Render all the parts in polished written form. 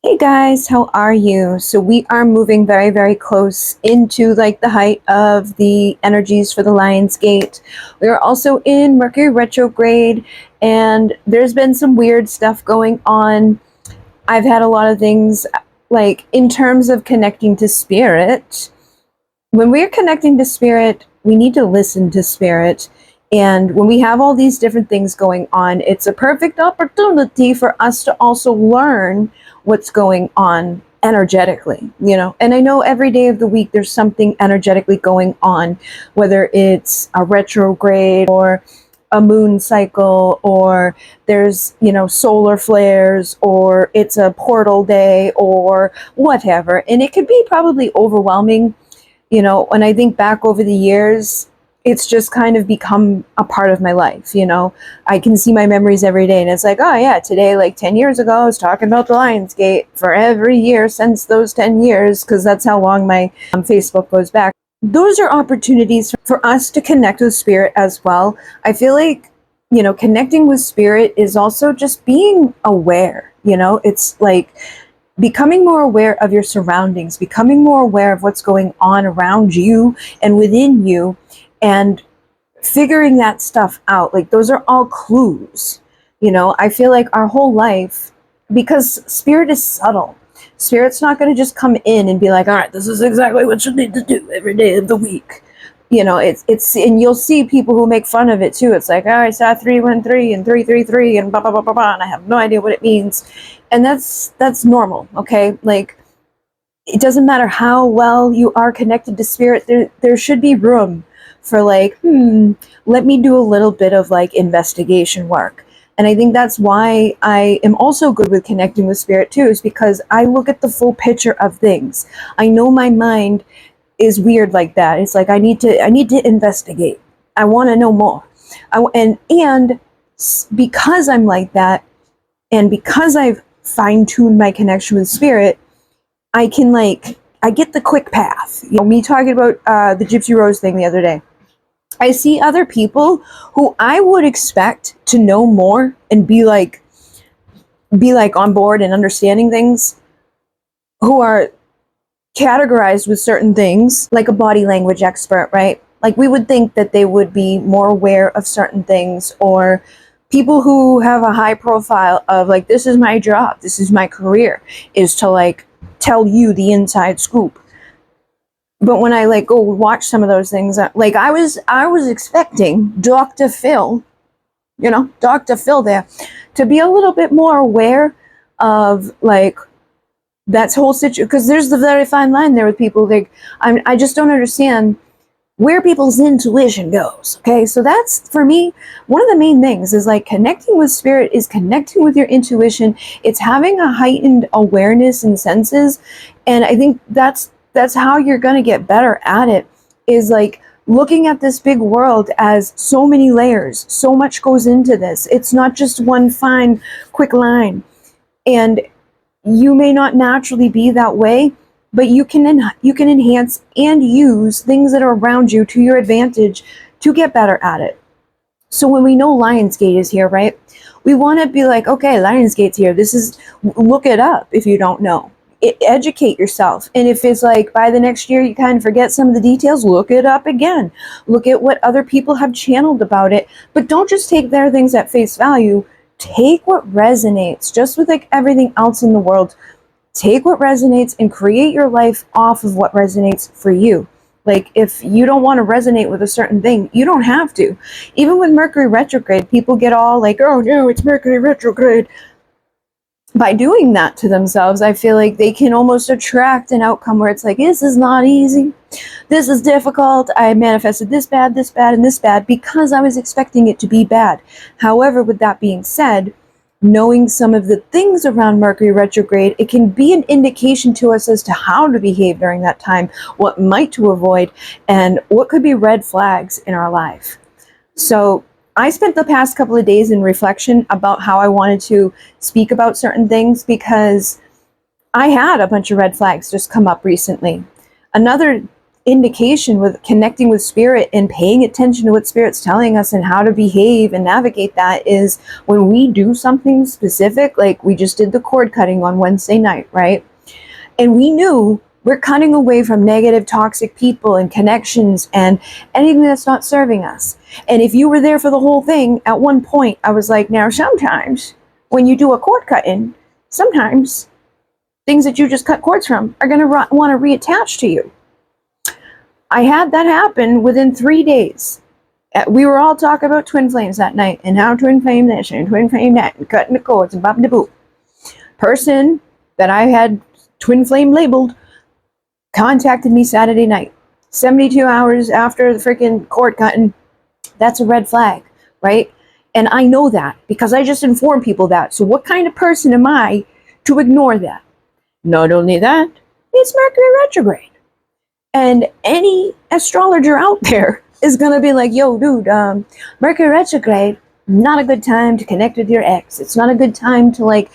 Hey guys, how are you? So we are moving very, very close into like the height of the energies for the Lionsgate. We are also in Mercury Retrograde, and there's been some weird stuff going on. I've had a lot of things like in terms of connecting to spirit. When we're connecting to spirit, we need to listen to spirit. And when we have all these different things going on, it's a perfect opportunity for us to also learn what's going on energetically, And I know every day of the week there's something energetically going on, whether it's a retrograde or a moon cycle, or there's, solar flares, or it's a portal day, or whatever. And it could be probably overwhelming. When I think back over the years, it's just kind of become a part of my life. I can see my memories every day, and it's like, oh yeah, today, like 10 years ago, I was talking about the Lionsgate for every year since those 10 years, because that's how long my Facebook goes back. Those are opportunities for us to connect with spirit as well. I feel like, connecting with spirit is also just being aware. It's like becoming more aware of your surroundings, becoming more aware of what's going on around you and within you, and figuring that stuff out. Like, those are all clues. I feel like our whole life, because spirit is subtle, spirit's not going to just come in and be like, all right, this is exactly what you need to do every day of the week. It's and you'll see people who make fun of it too. It's like, oh, I saw 313 and 333 and blah blah blah blah blah, and I have no idea what it means. And that's normal, okay? Like, it doesn't matter how well you are connected to spirit, there should be room for like, let me do a little bit of like investigation work. And I think that's why I am also good with connecting with spirit too, is because I look at the full picture of things. I know my mind is weird like that. It's like I need to investigate. I want to know more. And because I'm like that, and because I've fine-tuned my connection with spirit, I get the quick path. Me talking about the Gypsy Rose thing the other day. I see other people who I would expect to know more and be like on board and understanding things, who are categorized with certain things, like a body language expert, right? Like, we would think that they would be more aware of certain things, or people who have a high profile of like, this is my job, this is my career, is to like tell you the inside scoop. But when I like go watch some of those things, like I was expecting Dr. Phil, Dr. Phil there, to be a little bit more aware of like that whole situation, because there's the very fine line there with people. Like, I just don't understand where people's intuition goes. Okay, so that's, for me, one of the main things is like connecting with spirit is connecting with your intuition. It's having a heightened awareness and senses, and I think that's how you're going to get better at it, is like looking at this big world as so many layers. So much goes into this. It's not just one fine, quick line. And you may not naturally be that way, but you can enhance and use things that are around you to your advantage to get better at it. So when we know Lionsgate is here, right, we want to be like, okay, Lionsgate's here. Look it up if you don't know. Educate yourself. And if it's like by the next year you kind of forget some of the details, look it up again. Look at what other people have channeled about it. But don't just take their things at face value. Take what resonates. Just with like everything else in the world, take what resonates and create your life off of what resonates for you. Like, if you don't want to resonate with a certain thing, you don't have to. Even with Mercury retrograde, people get all like, oh no, it's Mercury retrograde. By doing that to themselves, I feel like they can almost attract an outcome where it's like, this is not easy. This is difficult. I manifested this bad, and this bad because I was expecting it to be bad. However, with that being said, knowing some of the things around Mercury retrograde, it can be an indication to us as to how to behave during that time, what might to avoid, and what could be red flags in our life. So I spent the past couple of days in reflection about how I wanted to speak about certain things, because I had a bunch of red flags just come up recently. Another indication with connecting with spirit and paying attention to what spirit's telling us and how to behave and navigate that is when we do something specific, like we just did the cord cutting on Wednesday night, right? And we knew we're cutting away from negative, toxic people and connections and anything that's not serving us. And if you were there for the whole thing, at one point I was like, now sometimes when you do a cord cutting, sometimes things that you just cut cords from are going to want to reattach to you. I had that happen within 3 days. We were all talking about twin flames that night and how twin flame this and twin flame that and cutting the cords and bop da boop. Person that I had twin flame labeled contacted me Saturday night, 72 hours after the freaking cord cutting. That's a red flag, right? And I know that because I just informed people that. So what kind of person am I to ignore that? Not only that, it's Mercury retrograde. And any astrologer out there is going to be like, yo, dude, Mercury retrograde, not a good time to connect with your ex. It's not a good time to like,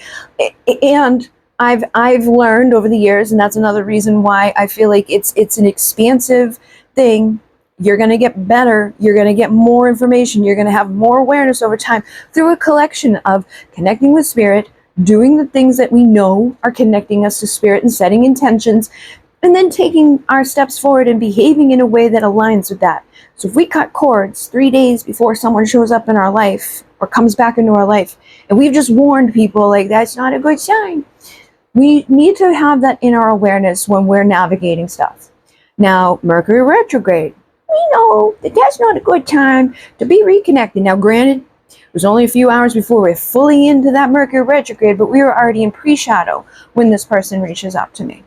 and I've learned over the years, and that's another reason why I feel like it's an expansive thing. You're going to get better. You're going to get more information. You're going to have more awareness over time through a collection of connecting with spirit, doing the things that we know are connecting us to spirit and setting intentions, and then taking our steps forward and behaving in a way that aligns with that. So if we cut cords 3 days before someone shows up in our life or comes back into our life, and we've just warned people like that's not a good sign, we need to have that in our awareness when we're navigating stuff. Now, Mercury retrograde, we know that that's not a good time to be reconnected. Now, granted, it was only a few hours before we were fully into that Mercury retrograde, but we were already in pre-shadow when this person reaches out to me.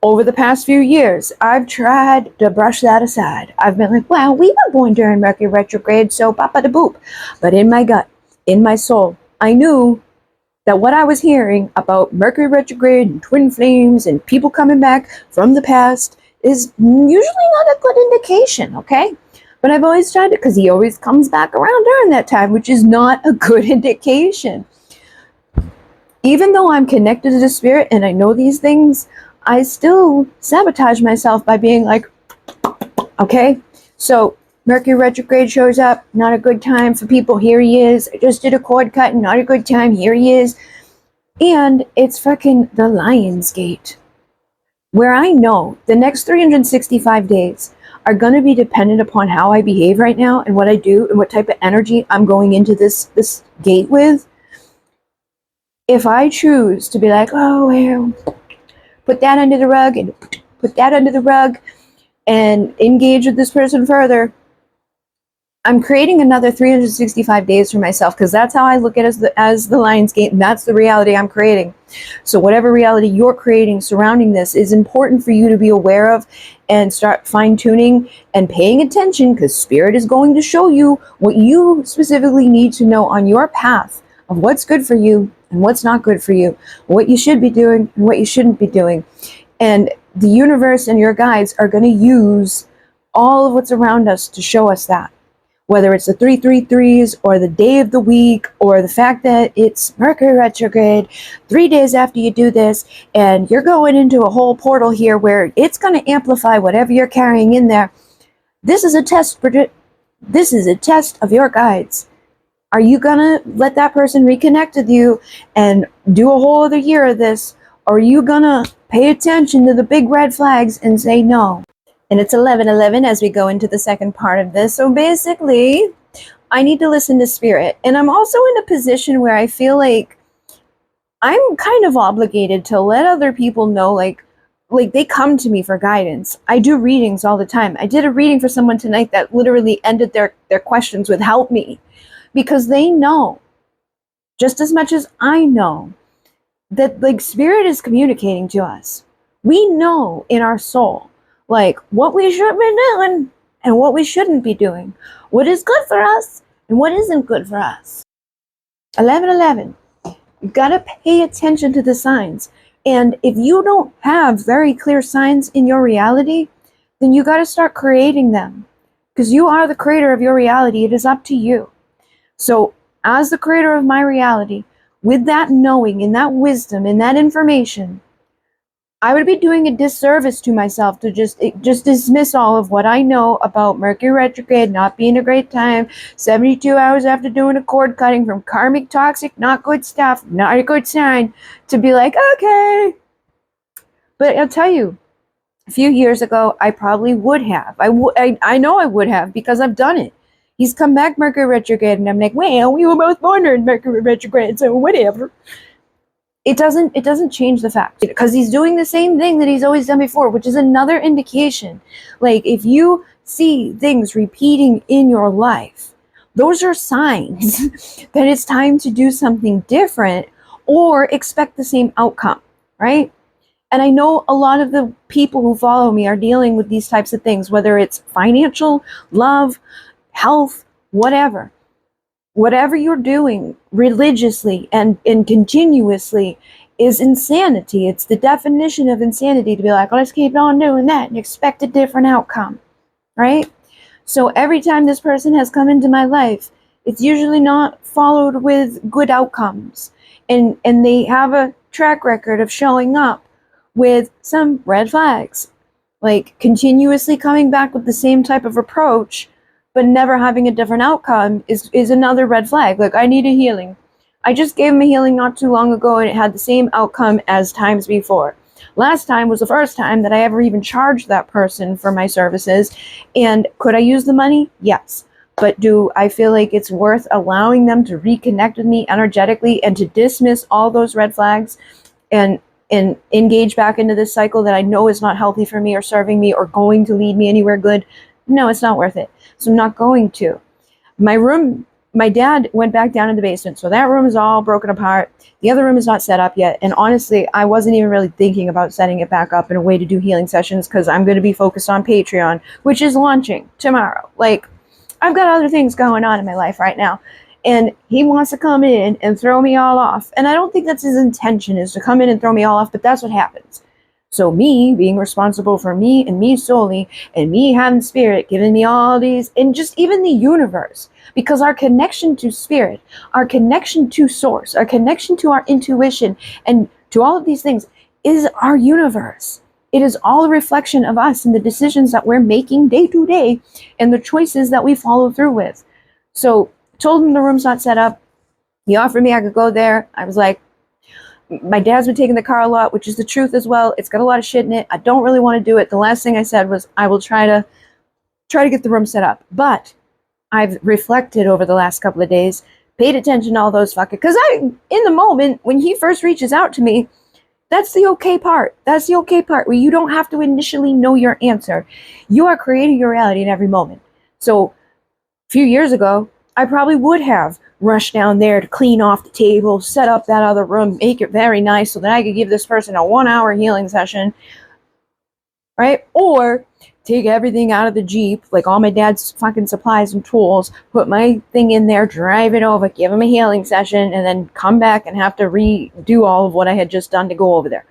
Over the past few years, I've tried to brush that aside. I've been like, wow, we were born during Mercury retrograde, so papa da boop. But in my gut, in my soul, I knew that what I was hearing about Mercury retrograde and twin flames and people coming back from the past is usually not a good indication, okay? But I've always tried it because he always comes back around during that time, which is not a good indication. Even though I'm connected to the spirit and I know these things, I still sabotage myself by being like, okay, so Mercury retrograde shows up, not a good time for people, here he is. I just did a cord cut, not a good time, here he is. And it's fucking the Lionsgate, where I know the next 365 days are going to be dependent upon how I behave right now and what I do and what type of energy I'm going into this gate with. If I choose to be like, oh, well, put that under the rug and put that under the rug and engage with this person further, I'm creating another 365 days for myself because that's how I look at it as the Lionsgate, and that's the reality I'm creating. So whatever reality you're creating surrounding this is important for you to be aware of and start fine-tuning and paying attention, because spirit is going to show you what you specifically need to know on your path of what's good for you and what's not good for you, what you should be doing and what you shouldn't be doing. And the universe and your guides are going to use all of what's around us to show us that. Whether it's the 333s or the day of the week or the fact that it's Mercury retrograde 3 days after you do this and you're going into a whole portal here where it's going to amplify whatever you're carrying in there. This is a test, Bridget. This is a test of your guides. Are you going to let that person reconnect with you and do a whole other year of this? Or are you going to pay attention to the big red flags and say no? And it's 11:11 as we go into the second part of this. So basically, I need to listen to spirit. And I'm also in a position where I feel like I'm kind of obligated to let other people know, like they come to me for guidance. I do readings all the time. I did a reading for someone tonight that literally ended their questions with help me, because they know just as much as I know that like spirit is communicating to us. We know in our soul like what we should be doing and what we shouldn't be doing, what is good for us and what isn't good for us. 11:11. You've got to pay attention to the signs. And if you don't have very clear signs in your reality, then you got to start creating them, because you are the creator of your reality. It is up to you. So as the creator of my reality, with that knowing and that wisdom and that information, I would be doing a disservice to myself to just dismiss all of what I know about Mercury retrograde not being a great time, 72 hours after doing a cord cutting from karmic toxic, not good stuff, not a good sign, to be like, okay. But I'll tell you, a few years ago, I probably would have. I know I would have because I've done it. He's come back Mercury retrograde, and I'm like, well, we were both born in Mercury retrograde, so whatever. It doesn't change the fact, because he's doing the same thing that he's always done before, which is another indication. Like, if you see things repeating in your life, those are signs that it's time to do something different or expect the same outcome, right? And I know a lot of the people who follow me are dealing with these types of things, whether it's financial, love, health, whatever. Whatever you're doing religiously and continuously is insanity. It's the definition of insanity to be like, let's keep on doing that and expect a different outcome, right? So every time this person has come into my life, it's usually not followed with good outcomes. And they have a track record of showing up with some red flags, like continuously coming back with the same type of approach, but never having a different outcome is another red flag. Like, I need a healing. I just gave him a healing not too long ago, and it had the same outcome as times before. Last time was the first time that I ever even charged that person for my services. And could I use the money? Yes. But do I feel like it's worth allowing them to reconnect with me energetically and to dismiss all those red flags and engage back into this cycle that I know is not healthy for me or serving me or going to lead me anywhere good? No, it's not worth it. So I'm not going to. My room, my dad went back down in the basement, so that room is all broken apart. The other room is not set up yet, and honestly, I wasn't even really thinking about setting it back up in a way to do healing sessions, because I'm going to be focused on Patreon, which is launching tomorrow. Like, I've got other things going on in my life right now, and he wants to come in and throw me all off, and I don't think that's his intention, is to come in and throw me all off, but that's what happens. So me being responsible for me and me solely, and me having spirit giving me all these, and just even the universe, because our connection to spirit, our connection to source, our connection to our intuition, and to all of these things is our universe. It is all a reflection of us and the decisions that we're making day to day and the choices that we follow through with. So told him the room's not set up. He offered me I could go there. I was like, my dad's been taking the car a lot, which is the truth as well. It's got a lot of shit in it. I don't really want to do it. The last thing I said was I will try to get the room set up. But I've reflected over the last couple of days, paid attention to all those fuckers. Because in the moment, when he first reaches out to me, that's the okay part. That's the okay part where you don't have to initially know your answer. You are creating your reality in every moment. So a few years ago, I probably would have rushed down there to clean off the table, set up that other room, make it very nice so that I could give this person a 1-hour healing session, right? Or take everything out of the Jeep, like all my dad's fucking supplies and tools, put my thing in there, drive it over, give him a healing session, and then come back and have to redo all of what I had just done to go over there.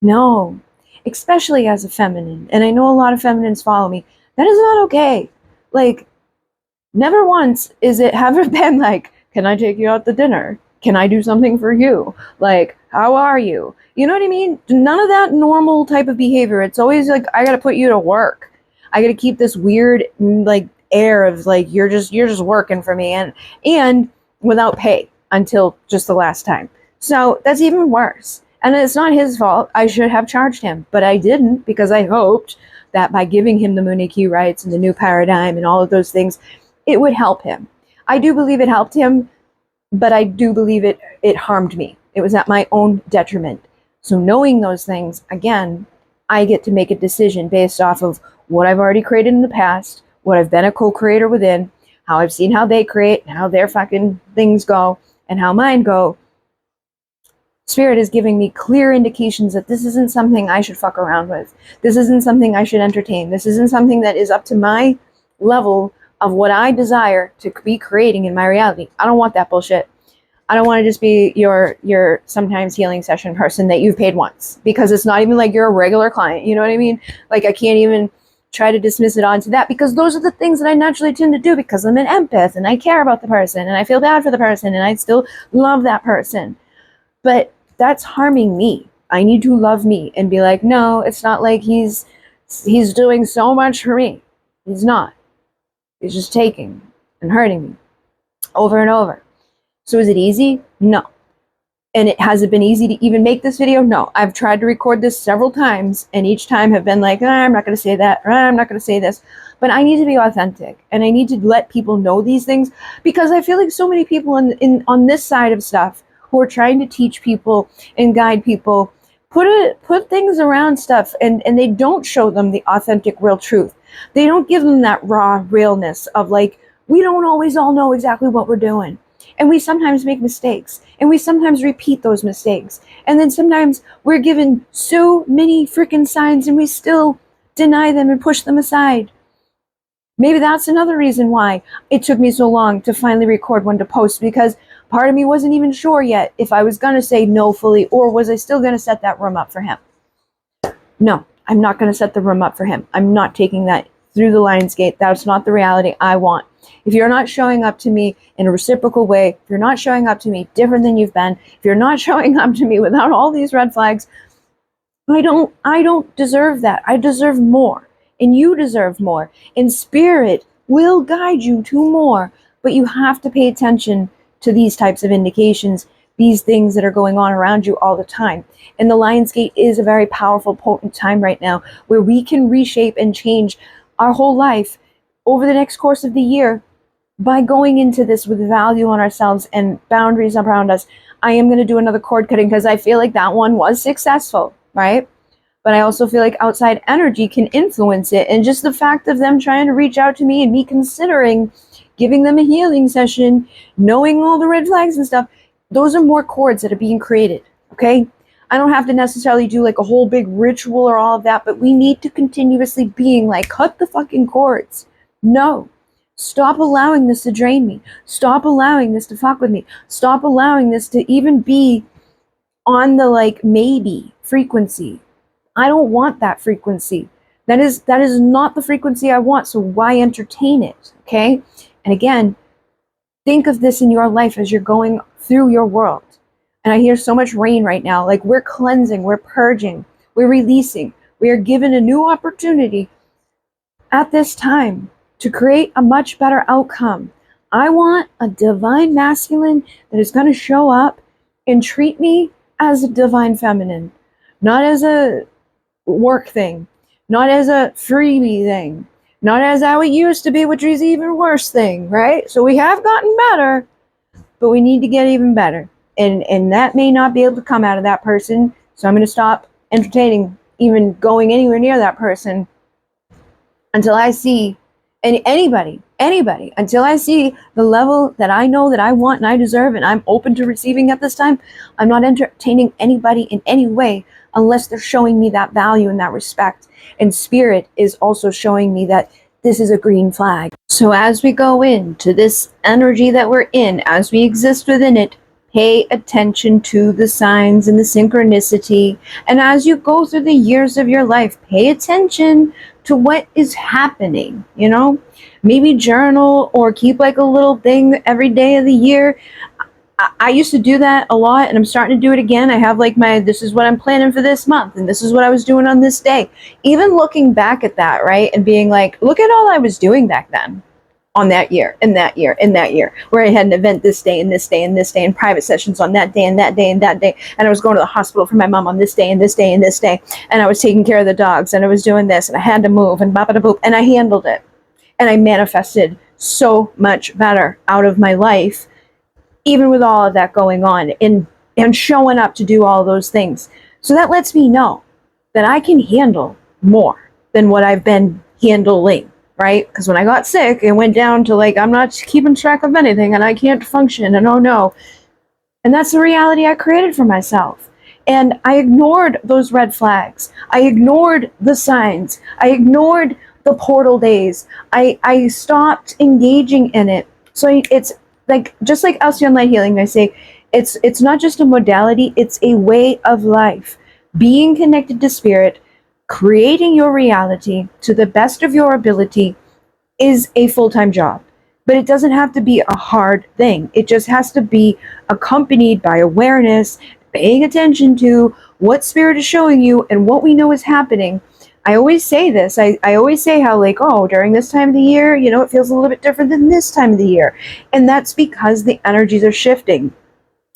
No, especially as a feminine, and I know a lot of feminines follow me, that is not okay. Like, never once is it ever been like, can I take you out to dinner? Can I do something for you? Like, how are you? You know what I mean? None of that normal type of behavior. It's always like, I gotta put you to work. I gotta keep this weird, like, air of like, you're just working for me, and without pay until just the last time. So that's even worse. And it's not his fault. I should have charged him, but I didn't, because I hoped that by giving him the Munich rights and the new paradigm and all of those things, it would help him. I do believe it helped him, but I do believe it harmed me. It was at my own detriment. So knowing those things, again, I get to make a decision based off of what I've already created in the past, what I've been a co-creator within, how I've seen how they create, and how their fucking things go, and how mine go. Spirit is giving me clear indications that this isn't something I should fuck around with. This isn't something I should entertain. This isn't something that is up to my level of what I desire to be creating in my reality. I don't want that bullshit. I don't want to just be your sometimes healing session person that you've paid once, because it's not even like you're a regular client. You know what I mean? Like, I can't even try to dismiss it onto that, because those are the things that I naturally tend to do, because I'm an empath and I care about the person and I feel bad for the person and I still love that person. But that's harming me. I need to love me and be like, no, it's not like he's doing so much for me. He's not. He's just taking and hurting me over and over. So is it easy? No. And has it been easy to even make this video? No. I've tried to record this several times, and each time have been like, I'm not going to say that, or I'm not going to say this. But I need to be authentic, and I need to let people know these things, because I feel like so many people on this side of stuff who are trying to teach people and guide people put things around stuff, and they don't show them the authentic, real truth. They don't give them that raw realness of like, we don't always all know exactly what we're doing. And we sometimes make mistakes, and we sometimes repeat those mistakes. And then sometimes we're given so many freaking signs and we still deny them and push them aside. Maybe that's another reason why it took me so long to finally record one to post, because part of me wasn't even sure yet if I was going to say no fully, or was I still going to set that room up for him. No, I'm not going to set the room up for him. I'm not taking that through the Lionsgate. That's not the reality I want. If you're not showing up to me in a reciprocal way, if you're not showing up to me different than you've been, if you're not showing up to me without all these red flags, I don't deserve that. I deserve more. And you deserve more. And spirit will guide you to more. But you have to pay attention to these types of indications, these things that are going on around you all the time. And the Lionsgate is a very powerful, potent time right now where we can reshape and change our whole life over the next course of the year by going into this with value on ourselves and boundaries around us. I am going to do another cord cutting because I feel like that one was successful, right? But I also feel like outside energy can influence it. And just the fact of them trying to reach out to me and me considering giving them a healing session, knowing all the red flags and stuff, those are more cords that are being created, okay? I don't have to necessarily do like a whole big ritual or all of that, but we need to continuously being like, cut the fucking cords. No. Stop allowing this to drain me. Stop allowing this to fuck with me. Stop allowing this to even be on the like maybe frequency. I don't want that frequency. That is not the frequency I want, so why entertain it, okay? And again, think of this in your life as you're going through your world. And I hear so much rain right now. Like, we're cleansing, we're purging, we're releasing. We are given a new opportunity at this time to create a much better outcome. I want a divine masculine that is going to show up and treat me as a divine feminine, not as a work thing, not as a freebie thing, not as how it used to be, which is even worse thing, right? So we have gotten better, but we need to get even better. And that may not be able to come out of that person. So I'm going to stop entertaining even going anywhere near that person until I see, and anybody, until I see the level that I know that I want and I deserve and I'm open to receiving at this time. I'm not entertaining anybody in any way unless they're showing me that value and that respect. And spirit is also showing me that this is a green flag. So as we go into this energy that we're in, as we exist within it, pay attention to the signs and the synchronicity. And as you go through the years of your life, pay attention to what is happening, you know? Maybe journal or keep like a little thing every day of the year. I used to do that a lot, and I'm starting to do it again. I have like this is what I'm planning for this month, and this is what I was doing on this day. Even looking back at that, right? And being like, look at all I was doing back then on that year, and that year, and that year, where I had an event this day, and this day, and this day, and private sessions on that day, and that day, and that day. And I was going to the hospital for my mom on this day, and this day, and this day. And I was taking care of the dogs, and I was doing this, and I had to move, and bop-a-da-boop, and I handled it. And I manifested so much better out of my life, even with all of that going on, and showing up to do all those things. So that lets me know that I can handle more than what I've been handling, right? Because when I got sick, it went down to like, I'm not keeping track of anything, and I can't function, and oh no. And that's the reality I created for myself. And I ignored those red flags. I ignored the signs. I ignored the portal days. I stopped engaging in it. So it's like, just like Alcyon Light Healing, I say, it's not just a modality, it's a way of life. Being connected to spirit, creating your reality to the best of your ability is a full-time job. But it doesn't have to be a hard thing. It just has to be accompanied by awareness, paying attention to what spirit is showing you and what we know is happening. I always say this. I always say how, like, oh, during this time of the year, you know, it feels a little bit different than this time of the year. And that's because the energies are shifting.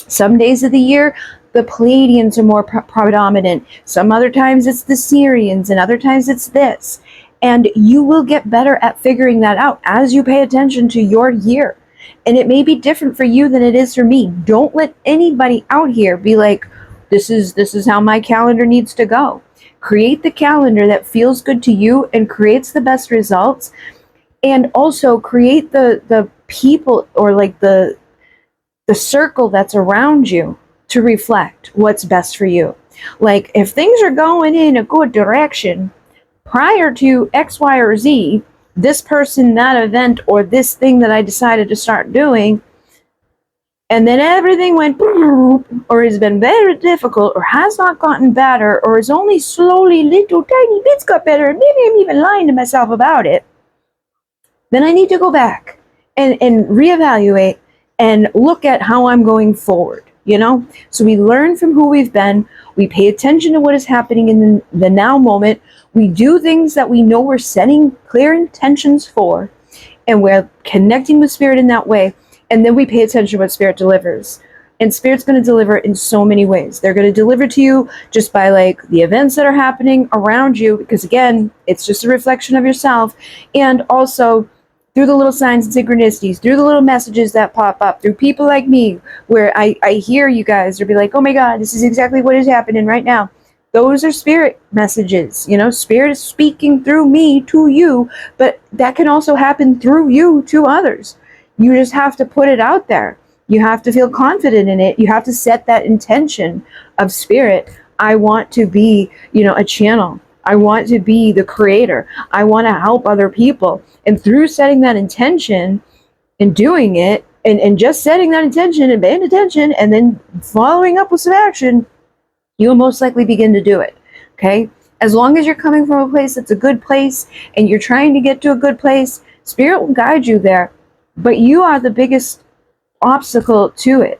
Some days of the year, the Pleiadians are more predominant. Some other times it's the Syrians, and other times it's this. And you will get better at figuring that out as you pay attention to your year. And it may be different for you than it is for me. Don't let anybody out here be like, this is how my calendar needs to go. Create the calendar that feels good to you and creates the best results. And also create the people, or like the circle that's around you, to reflect what's best for you. Like, if things are going in a good direction prior to X, Y, or Z, this person, that event, or this thing that I decided to start doing, and then everything went or has been very difficult, or has not gotten better, or is only slowly little tiny bits got better, and maybe I'm even lying to myself about it, then I need to go back and reevaluate and look at how I'm going forward, you know? So we learn from who we've been, we pay attention to what is happening in the now moment, we do things that we know we're setting clear intentions for, and we're connecting with spirit in that way, and then we pay attention to what spirit delivers. And spirit's going to deliver in so many ways. They're going to deliver to you just by, like, the events that are happening around you, because again, it's just a reflection of yourself, and also through the little signs and synchronicities, through the little messages that pop up, through people like me, where I hear you guys or be like, oh my God, this is exactly what is happening right now. Those are spirit messages, you know, spirit is speaking through me to you, but that can also happen through you to others. You just have to put it out there. You have to feel confident in it. You have to set that intention of spirit. I want to be, you know, a channel. I want to be the creator. I want to help other people. And through setting that intention and doing it, and just setting that intention and paying attention and then following up with some action, you'll most likely begin to do it. Okay? As long as you're coming from a place that's a good place and you're trying to get to a good place, spirit will guide you there. But you are the biggest obstacle to it.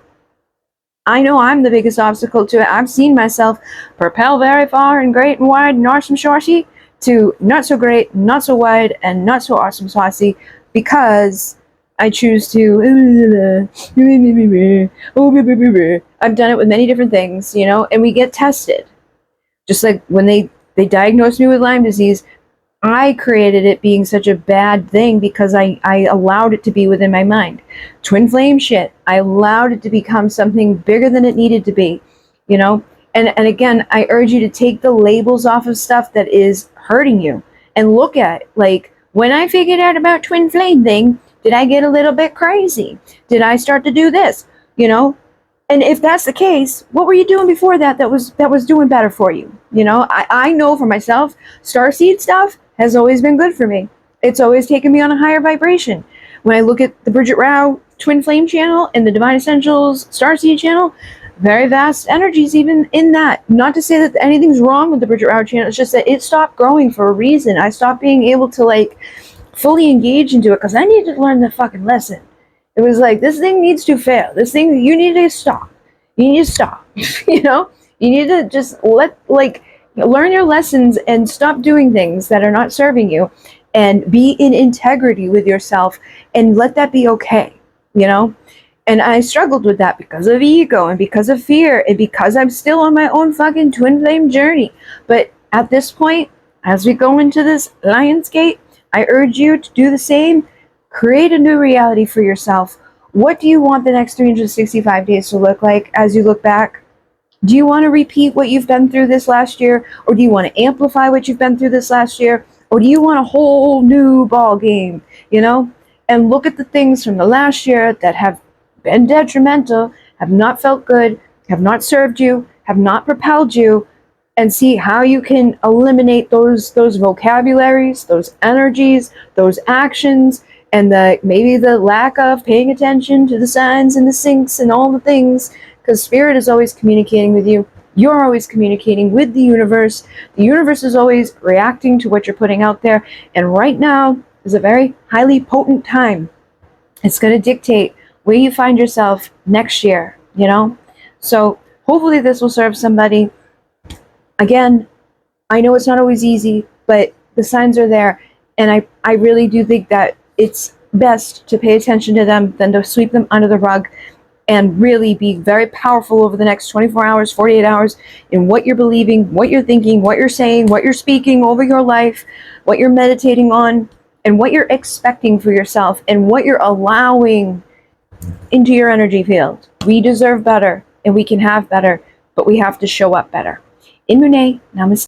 I know I'm the biggest obstacle to it. I've seen myself propel very far and great and wide and awesome saucy to not so great, not so wide, and not so awesome saucy, because I choose to. I've done it with many different things, you know, and we get tested. Just like when they diagnosed me with Lyme disease, I created it being such a bad thing because I allowed it to be within my mind. Twin flame shit. I allowed it to become something bigger than it needed to be, you know? And again, I urge you to take the labels off of stuff that is hurting you and look at, like, when I figured out about twin flame thing, did I get a little bit crazy? Did I start to do this? You know? And if that's the case, what were you doing before that was doing better for you? You know, I know for myself, starseed stuff has always been good for me. It's always taken me on a higher vibration. When I look at the Bridget Rau Twin Flame channel and the Divine Essentials Starseed channel, very vast energies even in that. Not to say that anything's wrong with the Bridget Rau channel, it's just that it stopped growing for a reason. I stopped being able to, like, fully engage into it because I needed to learn the fucking lesson. It was like, this thing needs to fail. This thing, you need to stop. You need to stop. You know? You need to just learn your lessons and stop doing things that are not serving you, and be in integrity with yourself, and let that be okay, you know? And I struggled with that because of ego and because of fear and because I'm still on my own fucking twin flame journey. But at this point, as we go into this Lionsgate, I urge you to do the same. Create a new reality for yourself. What do you want the next 365 days to look like as you look back? Do you want to repeat what you've been through this last year? Or do you want to amplify what you've been through this last year? Or do you want a whole new ball game, you know? And look at the things from the last year that have been detrimental, have not felt good, have not served you, have not propelled you, and see how you can eliminate those vocabularies, those energies, those actions, and maybe the lack of paying attention to the signs and the syncs and all the things. Because spirit is always communicating with you. You're always communicating with the universe. The universe is always reacting to what you're putting out there. And right now is a very highly potent time. It's going to dictate where you find yourself next year, you know? So Hopefully this will serve somebody. Again, I know it's not always easy, but the signs are there. And I really do think that it's best to pay attention to them than to sweep them under the rug, and really be very powerful over the next 24 hours, 48 hours in what you're believing, what you're thinking, what you're saying, what you're speaking over your life, what you're meditating on, and what you're expecting for yourself, and what you're allowing into your energy field. We deserve better, and we can have better, but we have to show up better. In Renee, namaste.